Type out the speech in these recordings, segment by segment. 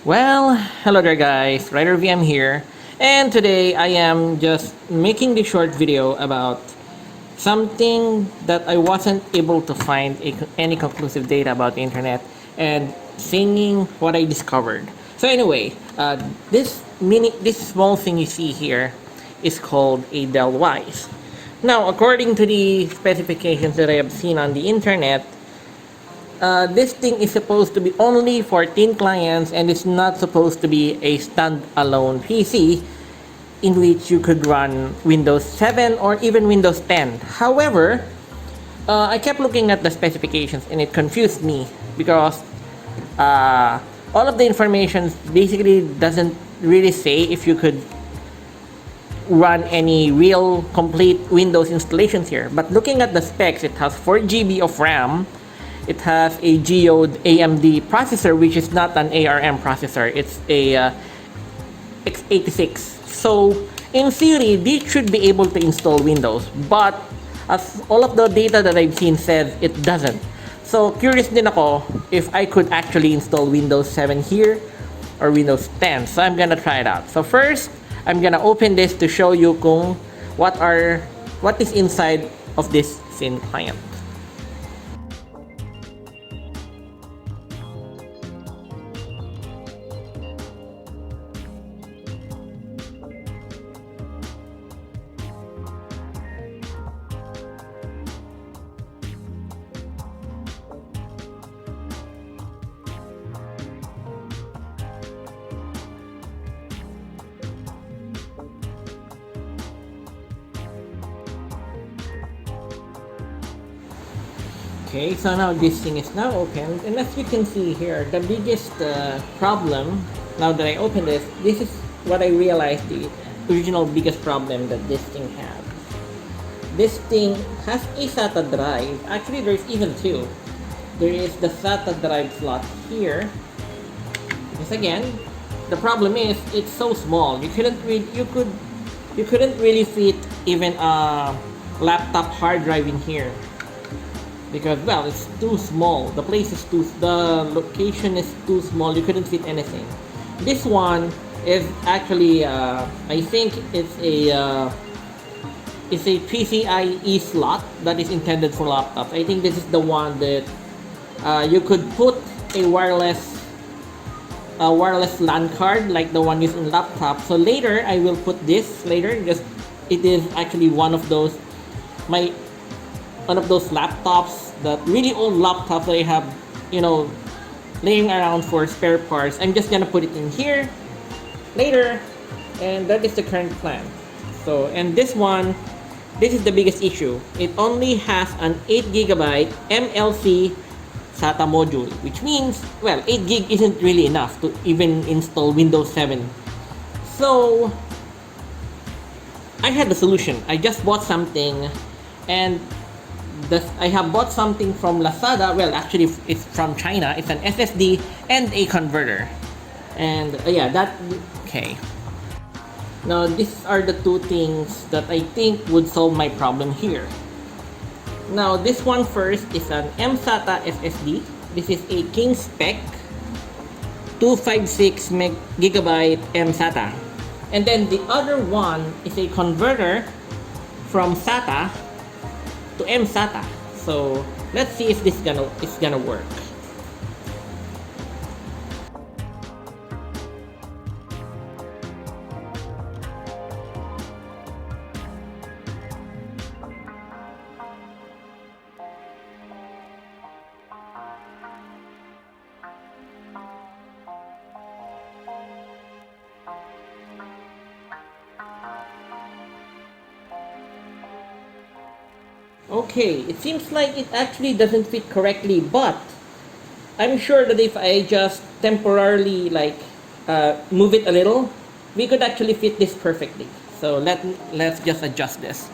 Well, hello there guys, Ryder VM here, and today I am just making this short video about something that I wasn't able to find any conclusive data about the internet and saying what I discovered. So anyway, this small thing you see here is called a Dell Wyse. Now, according to the specifications that I have seen on the internet, this thing is supposed to be only for thin clients and it's not supposed to be a standalone PC in which you could run Windows 7 or even Windows 10. However, I kept looking at the specifications and it confused me because all of the information basically doesn't really say if you could run any real complete Windows installations here. But looking at the specs, it has 4 GB of RAM. It has a Geode AMD processor, which is not an ARM processor. It's a x86. So, in theory, this should be able to install Windows. But, as all of the data that I've seen says, it doesn't. So, curious din ako if I could actually install Windows 7 here or Windows 10. So, I'm gonna try it out. So, first, I'm gonna open this to show you kung what is inside of this thin client. Okay, so now this thing is now open, and as you can see here, the biggest problem, now that I open this is what I realized the original biggest problem that this thing has. This thing has a SATA drive. Actually, there's even two. There is the SATA drive slot here. Because again, the problem is it's so small. You couldn't really fit even a laptop hard drive in here. Because well, it's too small. The location is too small. You couldn't fit anything. This one is actually I think it's a PCIe slot that is intended for laptops. I think this is the one that you could put a wireless LAN card like the one used in laptop. So later I will put this later. Just it is actually one of those laptops, that really old laptops that I have, laying around for spare parts. I'm just gonna put it in here later, and that is the current plan. So, and this is the biggest issue. It only has an 8 GB MLC SATA module, which means, well, 8 GB isn't really enough to even install Windows 7. So, I had the solution. I just bought something, and I have bought something from Lazada. Well, actually, it's from China. It's an SSD and a converter. And okay. Now, these are the two things that I think would solve my problem here. Now, this one first is an mSATA SSD. This is a King Spec 256 GB mSATA. And then the other one is a converter from SATA to mSATA. So let's see if it's gonna work. Okay, it seems like it actually doesn't fit correctly, but I'm sure that if I just temporarily move it a little, we could actually fit this perfectly. So let's just adjust this.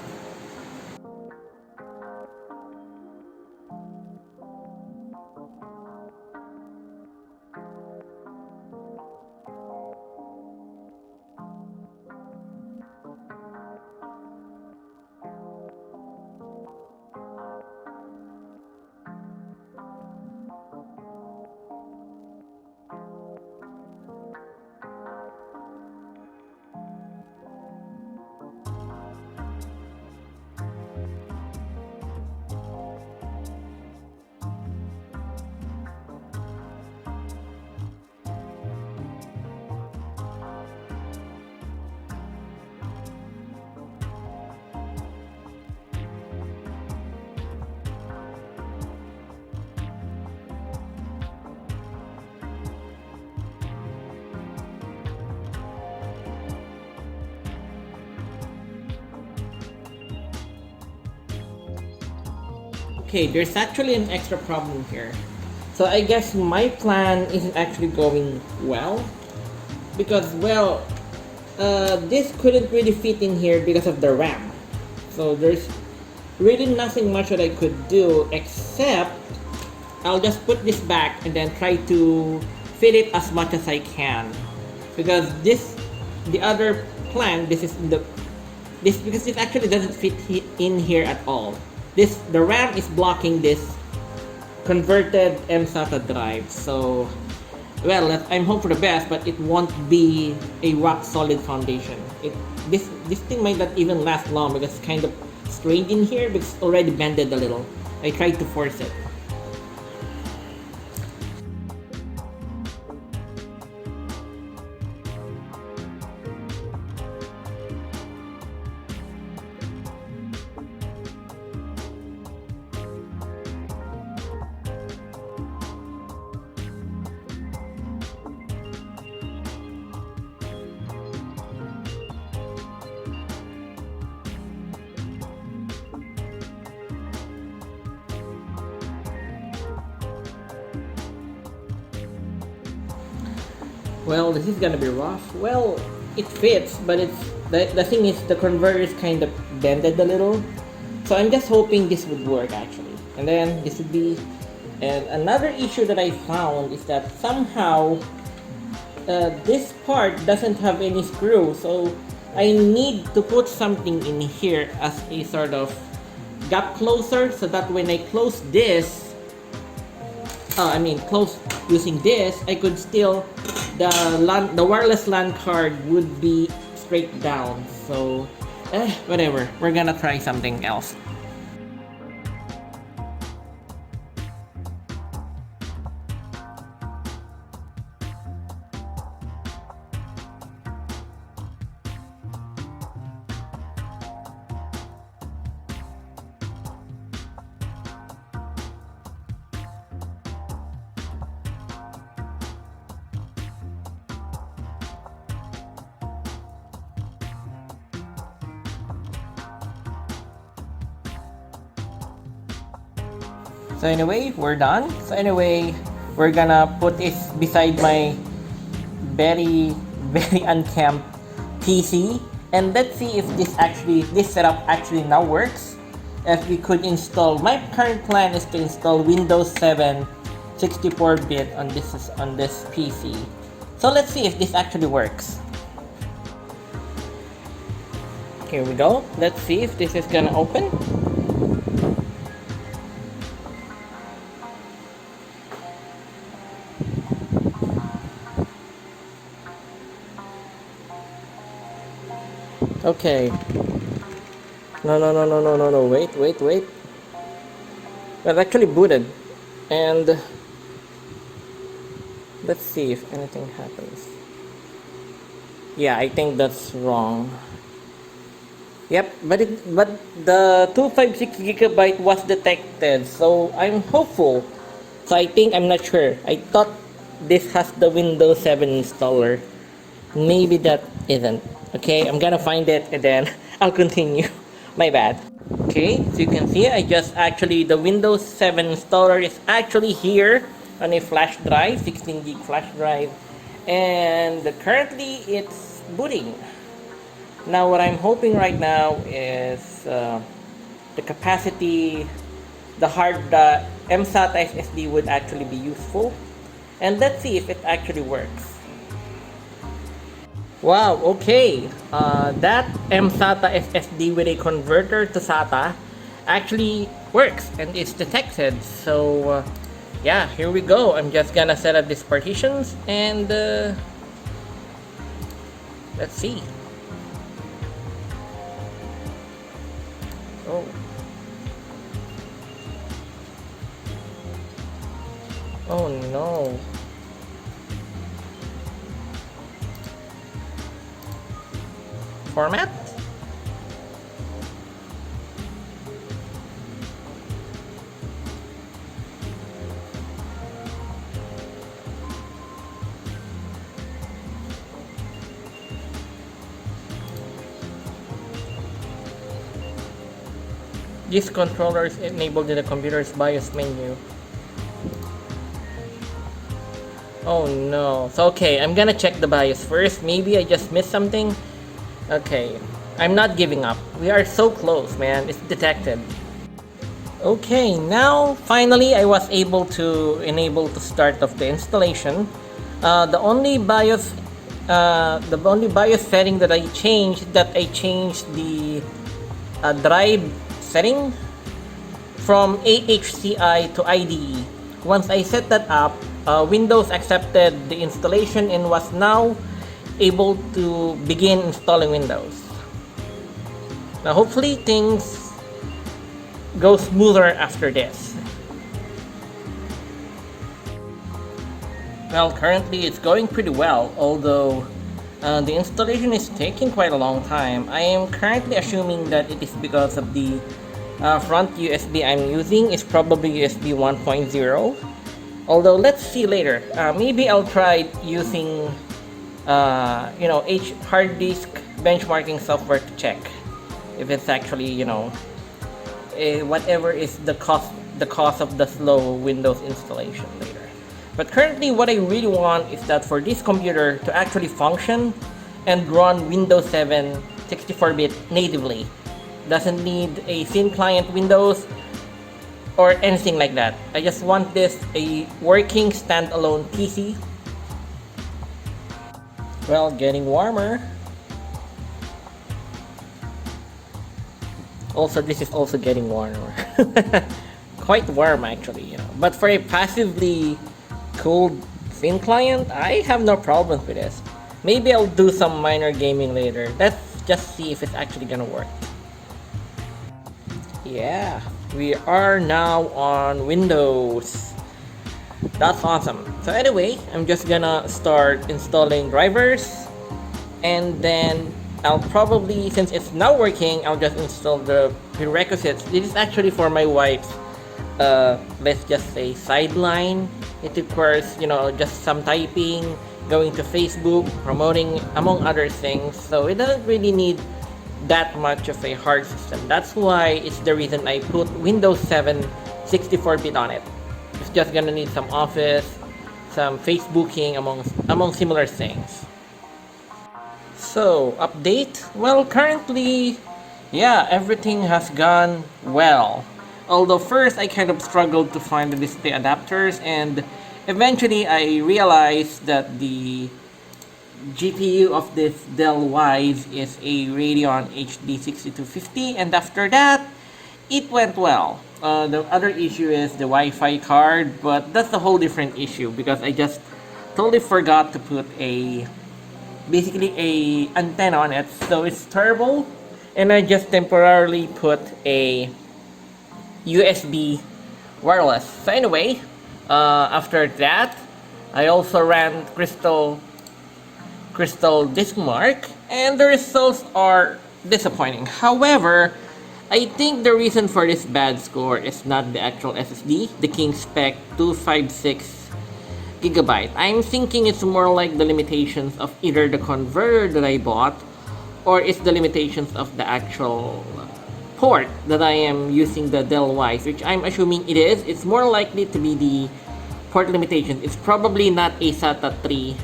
Okay, there's actually an extra problem here. So I guess my plan isn't actually going well because, well, this couldn't really fit in here because of the RAM. So there's really nothing much that I could do except I'll just put this back and then try to fit it as much as I can. Because the other plan, because this actually doesn't fit in here at all. The RAM is blocking this converted mSATA drive. So, well, I'm hoping for the best, but it won't be a rock solid foundation. This thing might not even last long because it's kind of strained in here because it's already bended a little. I tried to force it. Well, this is gonna be rough. Well, it fits, but the thing is the converter is kind of bended a little. So I'm just hoping this would work actually. And then this would be, and another issue that I found is that somehow this part doesn't have any screw. So I need to put something in here as a sort of gap closer so that when I close this, close using this, I could still, the wireless LAN card would be straight down. So, whatever. We're gonna try something else. So anyway, we're done. So anyway, we're gonna put it beside my very, very unkempt PC. And let's see if this setup actually now works. If we could install, my current plan is to install Windows 7 64-bit on this PC. So let's see if this actually works. Here we go. Let's see if this is gonna open. Okay. No. Wait. Well, actually booted. And let's see if anything happens. Yeah, I think that's wrong. Yep, but the 256GB was detected, so I'm hopeful. So I'm not sure. I thought this has the Windows 7 installer. Maybe that isn't. Okay, I'm gonna find it and then I'll continue. My bad. Okay, so you can see the Windows 7 installer is actually here on a flash drive, 16 gig flash drive, and currently it's booting. Now what I'm hoping right now is the capacity, the mSATA SSD would actually be useful, and let's see if it actually works. Wow, okay. That mSATA SSD with a converter to SATA actually works and it's detected. So, yeah, here we go. I'm just gonna set up these partitions and let's see. Oh. Oh no. Format? This controller is enabled in the computer's BIOS menu. Oh no. So okay, I'm gonna check the BIOS first. Maybe I just missed something. Okay, I'm not giving up. We are so close, man. It's detected. Okay, now finally I was able to enable the start of the installation. The only BIOS setting that I changed the drive setting from AHCI to IDE. Once I set that up, Windows accepted the installation and was now able to begin installing Windows. Now hopefully things go smoother after this. Well, currently it's going pretty well, although the installation is taking quite a long time. I am currently assuming that it is because of the front USB I'm using is probably USB 1.0. Although let's see later. Maybe I'll try using hard disk benchmarking software to check if it's actually whatever is the cause of the slow Windows installation later. But currently what I really want is that for this computer to actually function and run Windows 7 64-bit natively. Doesn't need a thin client Windows or anything like that. I just want this a working standalone PC. Well, getting warmer. Also, this is also getting warmer. Quite warm actually, But for a passively cooled thin client, I have no problems with this. Maybe I'll do some minor gaming later. Let's just see if it's actually gonna work. Yeah, we are now on Windows. That's awesome. So anyway, I'm just gonna start installing drivers, and then I'll probably, since it's now working, I'll just install the prerequisites. This is actually for my wife's, let's just say, sideline. It requires, just some typing, going to Facebook, promoting, among other things. So it doesn't really need that much of a hard system. That's why it's the reason I put Windows 7 64-bit on it. It's just gonna need some Office, some Facebooking, among similar things. So, update? Well, currently, yeah, everything has gone well. Although first I kind of struggled to find the display adapters, and eventually I realized that the GPU of this Dell Wyse is a Radeon HD 6250, and after that, it went well. The other issue is the Wi-Fi card, but that's a whole different issue because I just totally forgot to put basically a antenna on it, so it's turbo, and I just temporarily put a USB wireless. So anyway, after that, I also ran Crystal Diskmark, and the results are disappointing. However, I think the reason for this bad score is not the actual SSD, the King Spec 256GB. I'm thinking it's more like the limitations of either the converter that I bought, or it's the limitations of the actual port that I am using the Dell Wyse, which I'm assuming it is. It's more likely to be the port limitation. It's probably not a SATA 3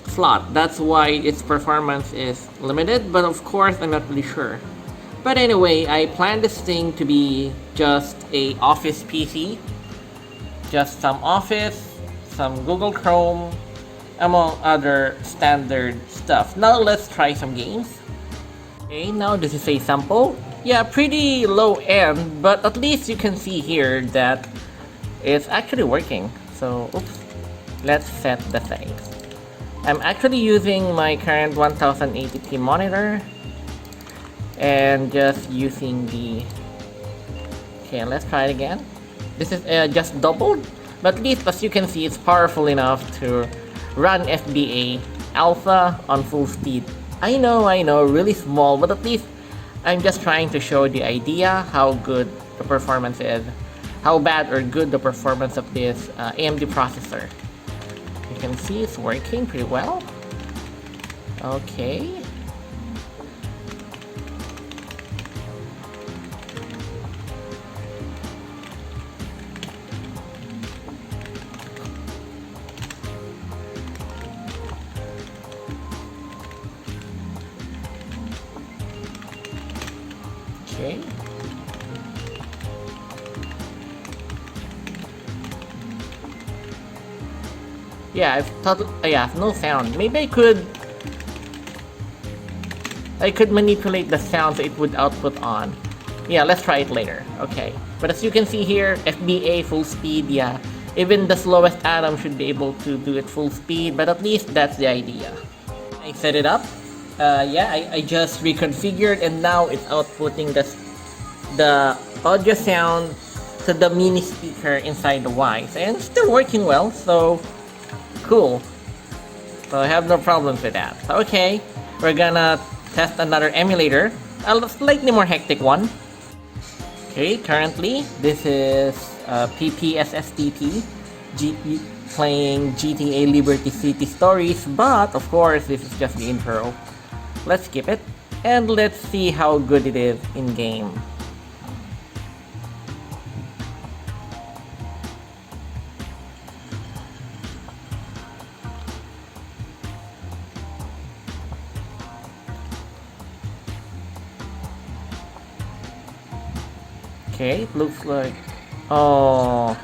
slot. That's why its performance is limited, but of course I'm not really sure. But anyway, I plan this thing to be just a office PC. Just some Office, some Google Chrome, among other standard stuff. Now let's try some games. Okay, now this is a sample. Yeah, pretty low end, but at least you can see here that it's actually working. So, oops, let's set the settings. I'm actually using my current 1080p monitor and just using the... Okay, let's try it again. This is just doubled, but at least as you can see, it's powerful enough to run FBA Alpha on full speed. I know, really small, but at least I'm just trying to show the idea how good the performance is, how bad or good the performance of this AMD processor. You can see it's working pretty well. Okay. Okay. Yeah, I've thought. Yeah, no sound. Maybe I could manipulate the sound so it would output on. Yeah, let's try it later. Okay. But as you can see here, FBA full speed. Yeah, even the slowest atom should be able to do it full speed. But at least that's the idea. I set it up. Yeah, I just reconfigured, and now it's outputting the audio sound to the mini speaker inside the Wyse, and it's still working well. So cool. So I have no problems with that. So, okay, we're gonna test another emulator, a slightly more hectic one. Okay, currently this is PPSSTP playing GTA Liberty City Stories, but of course this is just the intro. Let's skip it and let's see how good it is in game. Okay, it looks like... Oh...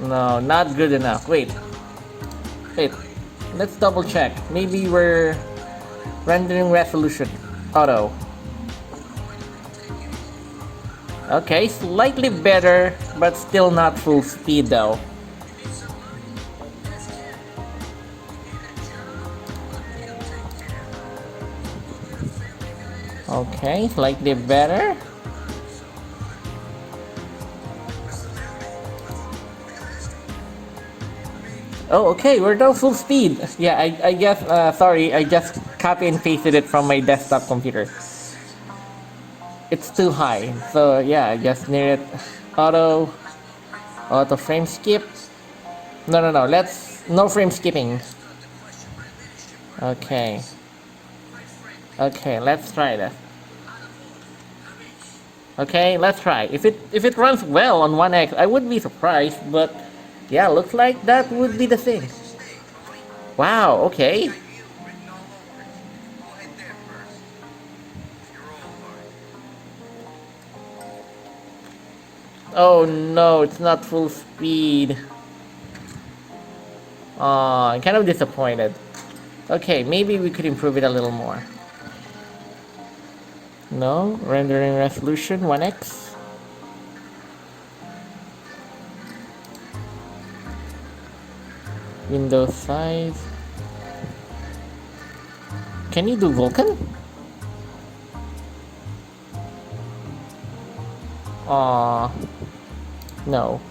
No, not good enough. Wait. Let's double check. Maybe we're rendering resolution. Auto. Okay, slightly better, but still not full speed though. Okay, slightly better. Oh, okay, we're now full speed. Yeah, I guess, sorry, I just copy and pasted it from my desktop computer. It's too high, so yeah, I just near it. Auto frame skip. No, no frame skipping. Okay, let's try this. Okay, let's try. If it runs well on 1X, I would be surprised, but yeah, looks like that would be the thing. Wow, okay. Oh no, it's not full speed. I'm kind of disappointed. Okay, maybe we could improve it a little more. No, rendering resolution 1X. Windows size. Can you do Vulkan? No.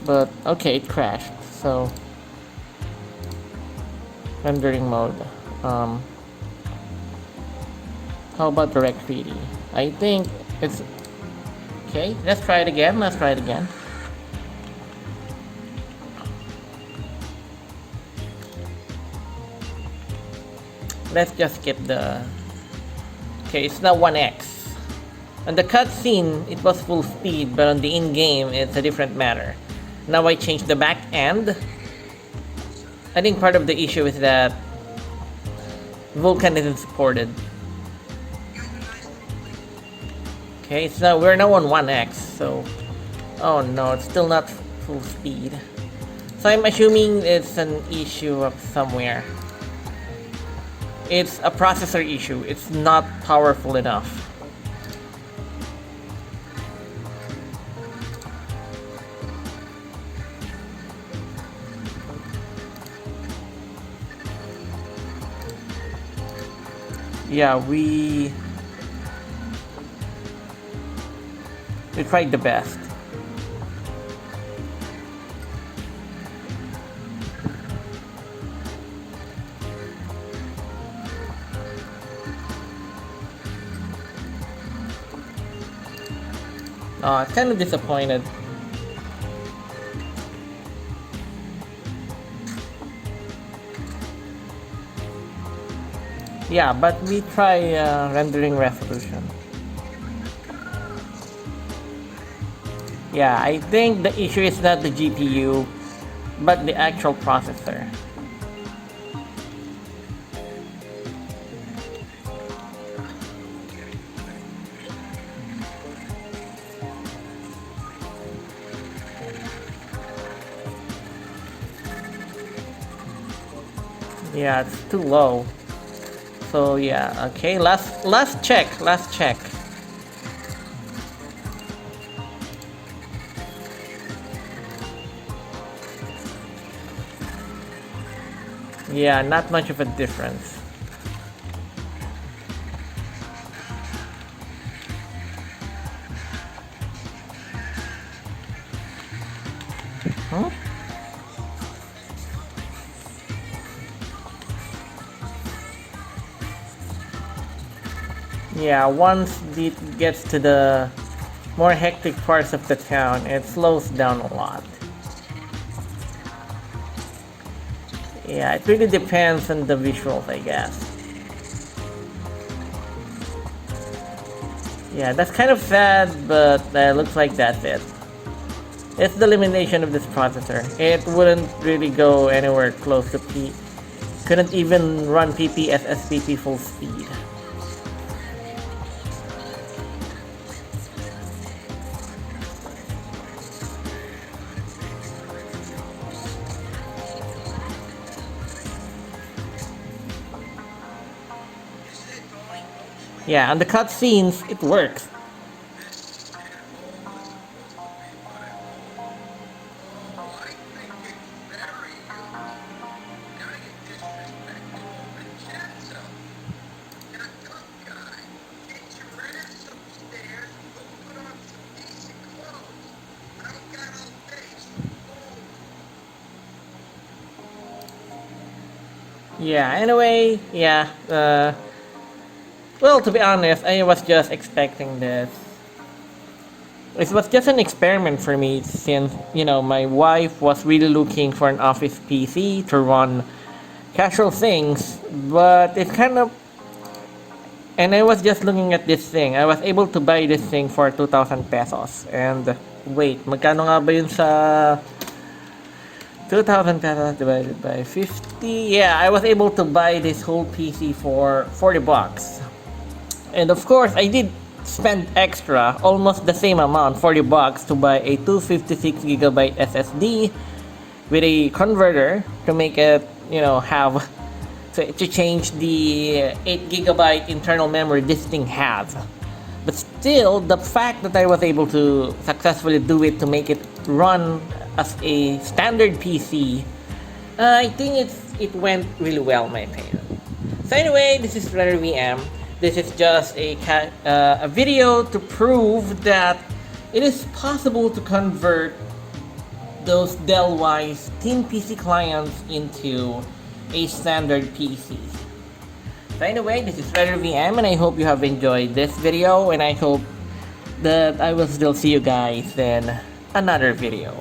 But okay, it crashed. So rendering mode. How about direct 3D? I think it's okay. Let's try it again. Let's just skip the... Okay, it's now 1X. On the cutscene, it was full speed, but on the in-game, it's a different matter. Now I changed the back end. I think part of the issue is that Vulkan isn't supported. Okay, so we're now on 1X, so... Oh no, it's still not full speed. So I'm assuming it's an issue of somewhere. It's a processor issue. It's not powerful enough. Yeah, we tried the best. I'm kind of disappointed. Yeah, but we try rendering resolution. Yeah, I think the issue is not the GPU, but the actual processor. Yeah, it's too low. So yeah, okay, last check. Yeah, not much of a difference. Huh? Yeah, once it gets to the more hectic parts of the town, it slows down a lot. Yeah, it really depends on the visuals, I guess. Yeah, that's kind of sad, but looks like that's it. It's the limitation of this processor. It wouldn't really go anywhere close to P. Couldn't even run PPS SPP full speed. Yeah, on the cutscenes, it works. Yeah, anyway, yeah, well, to be honest, I was just expecting this. It was just an experiment for me since, my wife was really looking for an office PC to run casual things, but it kind of. And I was just looking at this thing. I was able to buy this thing for 2,000 pesos. And wait, magkano nga ba yun sa 2,000 pesos divided by 50? Yeah, I was able to buy this whole PC for 40 bucks. And of course, I did spend extra, almost the same amount, 40 bucks, to buy a 256GB SSD with a converter to make it, have to change the 8GB internal memory this thing has. But still, the fact that I was able to successfully do it to make it run as a standard PC, I think it went really well, in my opinion. So anyway, this is RunnerVM. This is just a video to prove that it is possible to convert those Dell Wyse Thin PC clients into a standard PC. So anyway, this is RunnerVM, and I hope you have enjoyed this video, and I hope that I will still see you guys in another video.